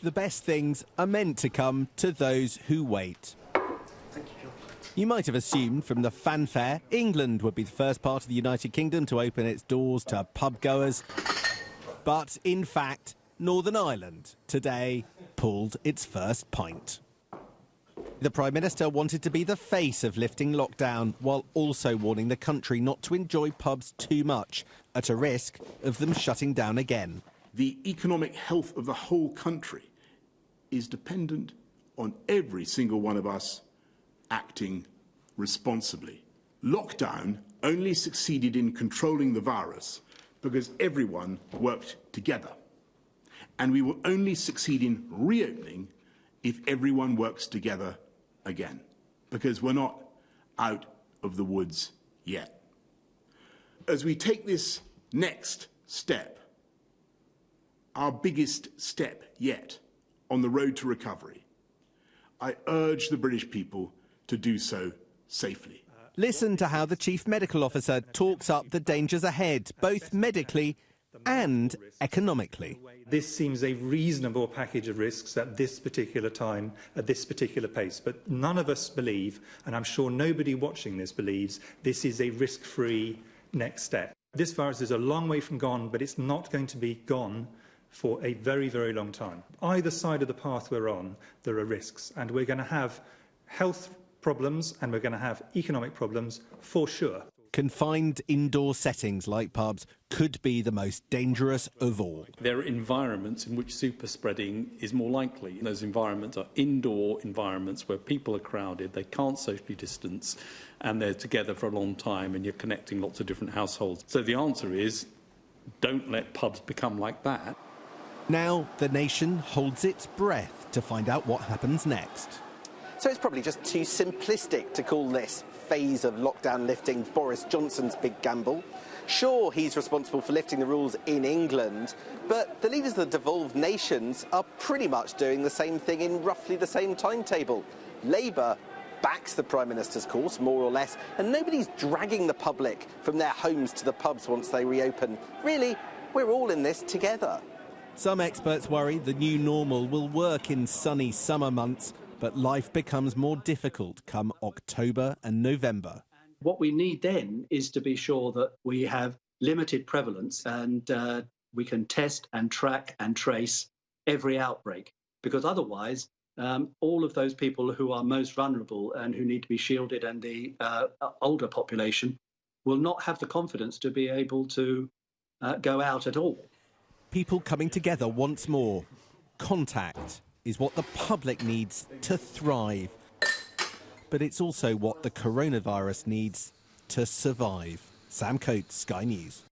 The best things are meant to come to those who wait. You might have assumed from the fanfare England would be the first part of the United Kingdom to open its doors to pub goers. But in fact, Northern Ireland today pulled its first pint. The Prime Minister wanted to be the face of lifting lockdown while also warning the country not to enjoy pubs too much, at a risk of them shutting down again. The economic health of the whole country is dependent on every single one of us acting responsibly. Lockdown only succeeded in controlling the virus because everyone worked together. And we will only succeed in reopening if everyone works together again, because we're not out of the woods yet. As we take this next step, our biggest step yet on the road to recovery, I urge the British people to do so safely. Listen to how the Chief Medical Officer talks up the dangers ahead, both medically and economically. This seems a reasonable package of risks at this particular time, at this particular pace. But none of us believe, and I'm sure nobody watching this believes, this is a risk-free next step. This virus is a long way from gone, but it's not going to be gone for a very, very long time. Either side of the path we're on, there are risks, and we're going to have health problems and we're going to have economic problems for sure. Confined indoor settings like pubs could be the most dangerous of all. There are environments in which super spreading is more likely. Those environments are indoor environments where people are crowded, they can't socially distance, and they're together for a long time, and you're connecting lots of different households. So the answer is, don't let pubs become like that. Now the nation holds its breath to find out what happens next. So it's probably just too simplistic to call this phase of lockdown lifting Boris Johnson's big gamble. Sure, he's responsible for lifting the rules in England, but the leaders of the devolved nations are pretty much doing the same thing in roughly the same timetable. Labour backs the Prime Minister's course, more or less, and nobody's dragging the public from their homes to the pubs once they reopen. Really, we're all in this together. Some experts worry the new normal will work in sunny summer months, but life becomes more difficult come October and November. What we need then is to be sure that we have limited prevalence and we can test and track and trace every outbreak, because otherwise all of those people who are most vulnerable and who need to be shielded and the older population will not have the confidence to be able to go out at all. People coming together once more. Contact is what the public needs to thrive. But it's also what the coronavirus needs to survive. Sam Coates, Sky News.